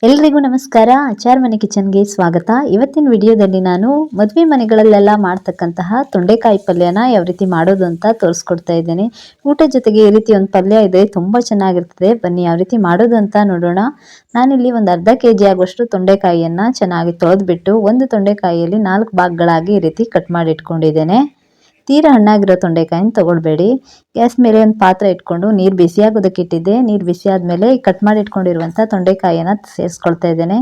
ಎಲ್ರಿಗೂ ನಮಸ್ಕಾರ. ಆಚಾರ್ ಮನೆ ಕಿಚನ್ಗೆ ಸ್ವಾಗತ. ಇವತ್ತಿನ ವಿಡಿಯೋದಲ್ಲಿ ನಾನು ಮದುವೆ ಮನೆಗಳಲ್ಲೆಲ್ಲ ಮಾಡ್ತಕ್ಕಂತಹ ತೊಂಡೆಕಾಯಿ ಪಲ್ಯನ ಯಾವ ರೀತಿ ಮಾಡೋದು ಅಂತ ತೋರಿಸ್ಕೊಡ್ತಾ ಇದ್ದೇನೆ. ಊಟ ಜೊತೆಗೆ ಈ ರೀತಿ ಒಂದು ಪಲ್ಯ ಇದೆ, ತುಂಬ ಚೆನ್ನಾಗಿರ್ತದೆ. ಬನ್ನಿ ಯಾವ ರೀತಿ ಮಾಡೋದು ಅಂತ ನೋಡೋಣ. ನಾನಿಲ್ಲಿ ಒಂದು ಅರ್ಧ ಕೆಜಿ ಆಗುವಷ್ಟು ತೊಂಡೆಕಾಯಿಯನ್ನು ಚೆನ್ನಾಗಿ ತೊಳೆದ್ಬಿಟ್ಟು ಒಂದು ತೊಂಡೆಕಾಯಿಯಲ್ಲಿ 4 ಭಾಗಗಳಾಗಿ ಈ ರೀತಿ ಕಟ್ ಮಾಡಿ ಇಟ್ಕೊಂಡಿದ್ದೇನೆ. ತೀರಾ ಹಣ್ಣಾಗಿರೋ ತೊಂಡೆಕಾಯಿನ ತಗೊಳ್ಬೇಡಿ. ಗ್ಯಾಸ್ ಮೇಲೆ ಒಂದು ಪಾತ್ರೆ ಇಟ್ಕೊಂಡು ನೀರು ಬಿಸಿಯಾಗೋದಕ್ಕೆ ಇಟ್ಟಿದ್ದೆ. ನೀರು ಬಿಸಿ ಆದಮೇಲೆ ಕಟ್ ಮಾಡಿ ಇಟ್ಕೊಂಡಿರುವಂಥ ತೊಂಡೆಕಾಯಿಯನ್ನು ಸೇರಿಸ್ಕೊಳ್ತಾ ಇದ್ದೇನೆ.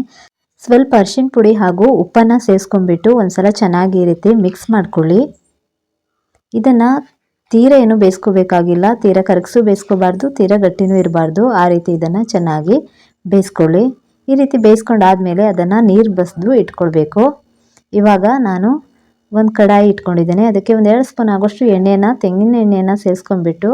ಸ್ವಲ್ಪ ಅರಿಶಿನ ಪುಡಿ ಹಾಗೂ ಉಪ್ಪನ್ನು ಸೇರಿಸ್ಕೊಂಡ್ಬಿಟ್ಟು ಒಂದ್ಸಲ ಚೆನ್ನಾಗಿ ಈ ರೀತಿ ಮಿಕ್ಸ್ ಮಾಡ್ಕೊಳ್ಳಿ. ಇದನ್ನು ತೀರಾ ಏನು ಬೇಯಿಸ್ಕೋಬೇಕಾಗಿಲ್ಲ, ತೀರಾ ಕರಗಿಸು ಬೇಯಿಸ್ಕೋಬಾರ್ದು, ತೀರಾ ಗಟ್ಟಿನೂ ಇರಬಾರ್ದು. ಆ ರೀತಿ ಇದನ್ನು ಚೆನ್ನಾಗಿ ಬೇಯಿಸ್ಕೊಳ್ಳಿ. ಈ ರೀತಿ ಬೇಯಿಸ್ಕೊಂಡಾದ್ಮೇಲೆ ಅದನ್ನು ನೀರು ಬಸಿದು ಇಟ್ಕೊಳ್ಬೇಕು. ಇವಾಗ ನಾನು ಒಂದು ಕಡಾಯಿ ಇಟ್ಕೊಂಡಿದ್ದೇನೆ. ಅದಕ್ಕೆ ಒಂದು 2 ಸ್ಪೂನ್ ಆಗೋಷ್ಟು ತೆಂಗಿನ ಎಣ್ಣೆಯನ್ನು ಸೇರಿಸ್ಕೊಂಡ್ಬಿಟ್ಟು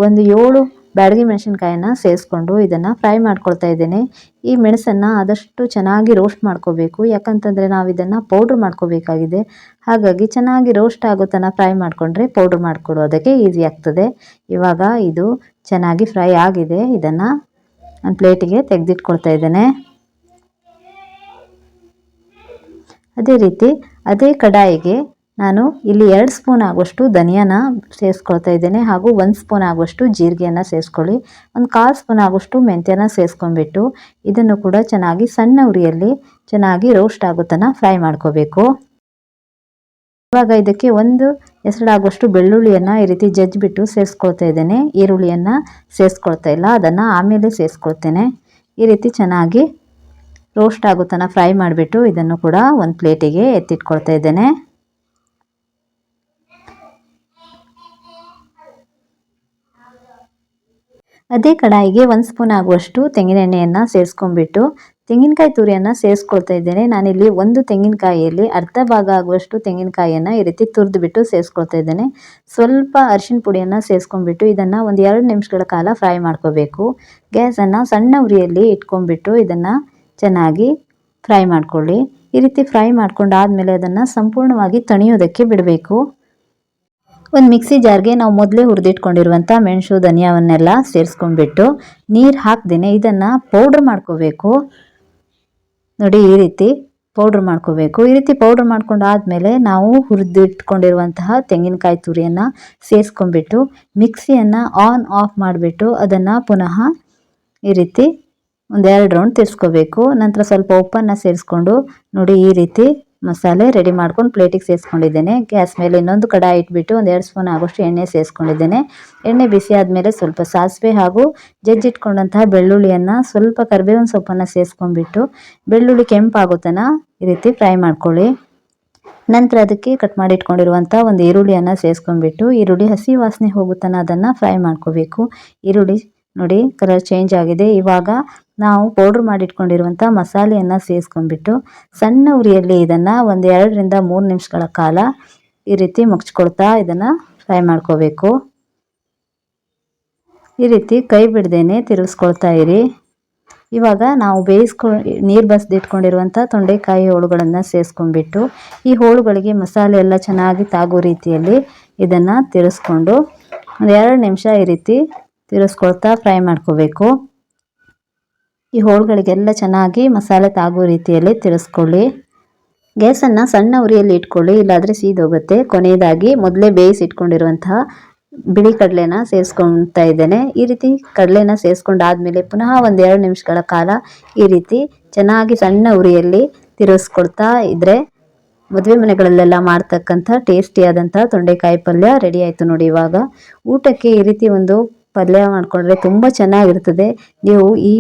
ಒಂದು 7 ಬ್ಯಾಡಗಿ ಮೆಣಸಿನ್ಕಾಯಿನ ಸೇರಿಸ್ಕೊಂಡು ಇದನ್ನು ಫ್ರೈ ಮಾಡ್ಕೊಳ್ತಾ ಇದ್ದೇನೆ. ಈ ಮೆಣಸನ್ನು ಆದಷ್ಟು ಚೆನ್ನಾಗಿ ರೋಸ್ಟ್ ಮಾಡ್ಕೋಬೇಕು, ಯಾಕಂತಂದರೆ ನಾವು ಇದನ್ನು ಪೌಡ್ರ್ ಮಾಡ್ಕೋಬೇಕಾಗಿದೆ. ಹಾಗಾಗಿ ಚೆನ್ನಾಗಿ ರೋಸ್ಟ್ ಆಗೋ ತನಕ ಫ್ರೈ ಮಾಡಿಕೊಂಡ್ರೆ ಪೌಡ್ರ್ ಮಾಡ್ಕೊಡೋದಕ್ಕೆ ಈಸಿ ಆಗ್ತದೆ. ಇವಾಗ ಇದು ಚೆನ್ನಾಗಿ ಫ್ರೈ ಆಗಿದೆ. ಇದನ್ನು ಒಂದು ಪ್ಲೇಟಿಗೆ ತೆಗೆದಿಟ್ಕೊಳ್ತಾ ಇದ್ದೇನೆ. ಅದೇ ರೀತಿ ಅದೇ ಕಡಾಯಿಗೆ ನಾನು ಇಲ್ಲಿ 2 ಸ್ಪೂನ್ ಆಗುವಷ್ಟು ಧನಿಯಾನ ಸೇರಿಸ್ಕೊಳ್ತಾ ಇದ್ದೇನೆ ಹಾಗೂ 1 ಸ್ಪೂನ್ ಆಗುವಷ್ಟು ಜೀರಿಗೆಯನ್ನು ಸೇರಿಸ್ಕೊಳ್ಳಿ. ಒಂದು 1/4 ಸ್ಪೂನ್ ಆಗುವಷ್ಟು ಮೆಂತ್ಯನ ಸೇರಿಸ್ಕೊಂಡ್ಬಿಟ್ಟು ಇದನ್ನು ಕೂಡ ಚೆನ್ನಾಗಿ ಸಣ್ಣ ಉರಿಯಲ್ಲಿ ಚೆನ್ನಾಗಿ ರೋಸ್ಟ್ ಆಗೋ ತನಕ ಫ್ರೈ ಮಾಡ್ಕೋಬೇಕು. ಇವಾಗ ಇದಕ್ಕೆ 1 ಎಸಳಾಗುವಷ್ಟು ಬೆಳ್ಳುಳ್ಳಿಯನ್ನು ಈ ರೀತಿ ಜಜ್ಜಿಬಿಟ್ಟು ಸೇರಿಸ್ಕೊಳ್ತಾ ಇದ್ದೇನೆ. ಈರುಳ್ಳಿಯನ್ನು ಸೇರಿಸ್ಕೊಳ್ತಾ ಇಲ್ಲ, ಅದನ್ನು ಆಮೇಲೆ ಸೇರಿಸ್ಕೊಳ್ತೇನೆ. ಈ ರೀತಿ ಚೆನ್ನಾಗಿ ರೋಸ್ಟ್ ಆಗೋ ತನಕ ಫ್ರೈ ಮಾಡಿಬಿಟ್ಟು ಇದನ್ನು ಕೂಡ ಒಂದು ಪ್ಲೇಟಿಗೆ ಎತ್ತಿಟ್ಕೊಳ್ತಾ ಇದ್ದೇನೆ. ಅದೇ ಕಡಾಯಿಗೆ 1 ಸ್ಪೂನ್ ಆಗುವಷ್ಟು ತೆಂಗಿನ ಎಣ್ಣೆಯನ್ನು ಸೇರಿಸ್ಕೊಂಡ್ಬಿಟ್ಟು ತೆಂಗಿನಕಾಯಿ ತುರಿಯನ್ನು ಸೇರಿಸ್ಕೊಳ್ತಾ ಇದ್ದೇನೆ. ನಾನಿಲ್ಲಿ ಒಂದು ತೆಂಗಿನಕಾಯಿಯಲ್ಲಿ ಅರ್ಧ ಭಾಗ ಆಗುವಷ್ಟು ತೆಂಗಿನಕಾಯಿಯನ್ನು ಈ ರೀತಿ ತುರಿದ್ಬಿಟ್ಟು ಸೇರಿಸ್ಕೊಳ್ತಾ ಇದ್ದೇನೆ. ಸ್ವಲ್ಪ ಅರಿಶಿನ ಪುಡಿಯನ್ನು ಸೇರಿಸ್ಕೊಂಡ್ಬಿಟ್ಟು ಇದನ್ನು ಒಂದು 2 ನಿಮಿಷಗಳ ಕಾಲ ಫ್ರೈ ಮಾಡ್ಕೋಬೇಕು. ಗ್ಯಾಸನ್ನು ಸಣ್ಣ ಉರಿಯಲ್ಲಿ ಇಟ್ಕೊಂಡ್ಬಿಟ್ಟು ಇದನ್ನು ಚೆನ್ನಾಗಿ ಫ್ರೈ ಮಾಡ್ಕೊಳ್ಳಿ. ಈ ರೀತಿ ಫ್ರೈ ಮಾಡ್ಕೊಂಡಾದ್ಮೇಲೆ ಅದನ್ನು ಸಂಪೂರ್ಣವಾಗಿ ತಣಿಯೋದಕ್ಕೆ ಬಿಡಬೇಕು. ಒಂದು ಮಿಕ್ಸಿ ಜಾರ್ಗೆ ನಾವು ಮೊದಲೇ ಹುರಿದಿಟ್ಕೊಂಡಿರುವಂಥ ಮೆಣಸು ಧನಿಯಾವನ್ನೆಲ್ಲ ಸೇರಿಸ್ಕೊಂಡ್ಬಿಟ್ಟು ನೀರು ಹಾಕ್ದೇನೆ ಇದನ್ನು ಪೌಡ್ರ್ ಮಾಡ್ಕೋಬೇಕು. ನೋಡಿ, ಈ ರೀತಿ ಪೌಡ್ರ್ ಮಾಡ್ಕೋಬೇಕು. ಈ ರೀತಿ ಪೌಡ್ರ್ ಮಾಡ್ಕೊಂಡಾದ್ಮೇಲೆ ನಾವು ಹುರಿದಿಟ್ಕೊಂಡಿರುವಂತಹ ತೆಂಗಿನಕಾಯಿ ತುರಿಯನ್ನು ಸೇರಿಸ್ಕೊಂಡ್ಬಿಟ್ಟು ಮಿಕ್ಸಿಯನ್ನು ಆನ್ ಆಫ್ ಮಾಡಿಬಿಟ್ಟು ಅದನ್ನು ಪುನಃ ಈ ರೀತಿ ಒಂದು 2 ರೌಂಡ್ ತಿರ್ಸ್ಕೋಬೇಕು. ನಂತರ ಸ್ವಲ್ಪ ಉಪ್ಪನ್ನು ಸೇರಿಸ್ಕೊಂಡು ನೋಡಿ ಈ ರೀತಿ ಮಸಾಲೆ ರೆಡಿ ಮಾಡ್ಕೊಂಡು ಪ್ಲೇಟಿಗೆ ಸೇರಿಸ್ಕೊಂಡಿದ್ದೇನೆ. ಗ್ಯಾಸ್ ಮೇಲೆ ಇನ್ನೊಂದು ಕಡಾಯಿ ಇಟ್ಬಿಟ್ಟು ಒಂದು 2 ಸ್ಪೂನ್ ಆಗೋಷ್ಟು ಎಣ್ಣೆ ಸೇರಿಸ್ಕೊಂಡಿದ್ದೇನೆ. ಎಣ್ಣೆ ಬಿಸಿ ಆದಮೇಲೆ ಸ್ವಲ್ಪ ಸಾಸಿವೆ ಹಾಗೂ ಜಜ್ಜಿಟ್ಕೊಂಡಂತಹ ಬೆಳ್ಳುಳ್ಳಿಯನ್ನು ಸ್ವಲ್ಪ ಕರಿಬೇವಿನ ಸೊಪ್ಪನ್ನು ಸೇರಿಸ್ಕೊಂಡ್ಬಿಟ್ಟು ಬೆಳ್ಳುಳ್ಳಿ ಕೆಂಪಾಗೋ ತನಕ ಈ ರೀತಿ ಫ್ರೈ ಮಾಡ್ಕೊಳ್ಳಿ. ನಂತರ ಅದಕ್ಕೆ ಕಟ್ ಮಾಡಿ ಇಟ್ಕೊಂಡಿರುವಂಥ ಒಂದು ಈರುಳ್ಳಿಯನ್ನು ಸೇರಿಸ್ಕೊಂಡ್ಬಿಟ್ಟು ಈರುಳ್ಳಿ ಹಸಿ ವಾಸನೆ ಹೋಗೋ ತನಕ ಅದನ್ನು ಫ್ರೈ ಮಾಡ್ಕೋಬೇಕು. ಈರುಳ್ಳಿ ನೋಡಿ ಕಲರ್ ಚೇಂಜ್ ಆಗಿದೆ. ಇವಾಗ ನಾವು ಪೌಡ್ರ್ ಮಾಡಿಟ್ಕೊಂಡಿರುವಂಥ ಮಸಾಲೆಯನ್ನು ಸೇರಿಸ್ಕೊಂಡ್ಬಿಟ್ಟು ಸಣ್ಣ ಉರಿಯಲ್ಲಿ ಇದನ್ನು ಒಂದು 2 ರಿಂದ 3 ನಿಮಿಷಗಳ ಕಾಲ ಈ ರೀತಿ ಮುಚ್ಕೊಳ್ತಾ ಇದನ್ನು ಫ್ರೈ ಮಾಡ್ಕೋಬೇಕು. ಈ ರೀತಿ ಕೈ ಬಿಡ್ದೇನೆ ತಿರುಗಿಸ್ಕೊಳ್ತಾ ಇರಿ. ಇವಾಗ ನಾವು ನೀರು ಬಸಿದಿಟ್ಕೊಂಡಿರುವಂಥ ತೊಂಡೆಕಾಯಿ ಹೋಳುಗಳನ್ನು ಸೇರಿಸ್ಕೊಂಡ್ಬಿಟ್ಟು ಈ ಹೋಳುಗಳಿಗೆ ಮಸಾಲೆ ಎಲ್ಲ ಚೆನ್ನಾಗಿ ತಾಗೋ ರೀತಿಯಲ್ಲಿ ಇದನ್ನು ತಿರುಗಿಸ್ಕೊಂಡು ಒಂದು 2 ನಿಮಿಷ ಈ ರೀತಿ ತಿರುಗಿಸ್ಕೊಳ್ತಾ ಫ್ರೈ ಮಾಡ್ಕೋಬೇಕು. ಈ ಹೋಳುಗಳಿಗೆಲ್ಲ ಚೆನ್ನಾಗಿ ಮಸಾಲೆ ತಾಗೋ ರೀತಿಯಲ್ಲಿ ತಿರುಗಿಸ್ಕೊಳ್ಳಿ. ಗ್ಯಾಸನ್ನು ಸಣ್ಣ ಉರಿಯಲ್ಲಿ ಇಟ್ಕೊಳ್ಳಿ, ಇಲ್ಲಾಂದರೆ ಸೀದೋಗುತ್ತೆ. ಕೊನೆಯದಾಗಿ ಮೊದಲೇ ಬೇಯಿಸಿಟ್ಕೊಂಡಿರುವಂತಹ ಬಿಳಿ ಕಡಲೆನ ಸೇರಿಸ್ಕೊಳ್ತಾ ಇದ್ದೇನೆ. ಈ ರೀತಿ ಕಡಲೆನ ಸೇರಿಸ್ಕೊಂಡಾದ್ಮೇಲೆ ಪುನಃ ಒಂದು 2 ನಿಮಿಷಗಳ ಕಾಲ ಈ ರೀತಿ ಚೆನ್ನಾಗಿ ಸಣ್ಣ ಉರಿಯಲ್ಲಿ ತಿರುಗಿಸ್ಕೊಳ್ತಾ ಇದ್ದರೆ ಮದುವೆ ಮನೆಗಳಲ್ಲೆಲ್ಲ ಮಾಡ್ತಕ್ಕಂಥ ಟೇಸ್ಟಿಯಾದಂಥ ತೊಂಡೆಕಾಯಿ ಪಲ್ಯ ರೆಡಿ ಆಯಿತು ನೋಡಿ. ಇವಾಗ ಊಟಕ್ಕೆ ಈ ರೀತಿ ಒಂದು ಪಲ್ಯ ಮಾಡಿಕೊಂಡ್ರೆ ತುಂಬ ಚೆನ್ನಾಗಿರ್ತದೆ. ನೀವು ಈ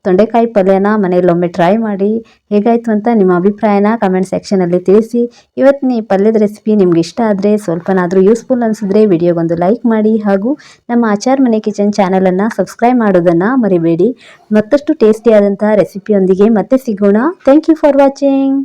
ತೊಂಡೆಕಾಯಿ ಪಲ್ಯನ ಮನೆಯಲ್ಲಿ ಒಮ್ಮೆ ಟ್ರೈ ಮಾಡಿ ಹೇಗಾಯಿತು ಅಂತ ನಿಮ್ಮ ಅಭಿಪ್ರಾಯನ ಕಮೆಂಟ್ ಸೆಕ್ಷನಲ್ಲಿ ತಿಳಿಸಿ. ಇವತ್ತಿನ ಈ ಪಲ್ಯದ ರೆಸಿಪಿ ನಿಮ್ಗೆ ಇಷ್ಟ ಆದರೆ ಸ್ವಲ್ಪನಾದರೂ ಯೂಸ್ಫುಲ್ ಅನಿಸಿದ್ರೆ ವಿಡಿಯೋಗೊಂದು ಲೈಕ್ ಮಾಡಿ ಹಾಗೂ ನಮ್ಮ ಆಚಾರ್ ಮನೆ ಕಿಚನ್ ಚಾನಲನ್ನು ಸಬ್ಸ್ಕ್ರೈಬ್ ಮಾಡೋದನ್ನು ಮರಿಬೇಡಿ. ಮತ್ತಷ್ಟು ಟೇಸ್ಟಿಯಾದಂಥ ರೆಸಿಪಿಯೊಂದಿಗೆ ಮತ್ತೆ ಸಿಗೋಣ. Thank you for watching.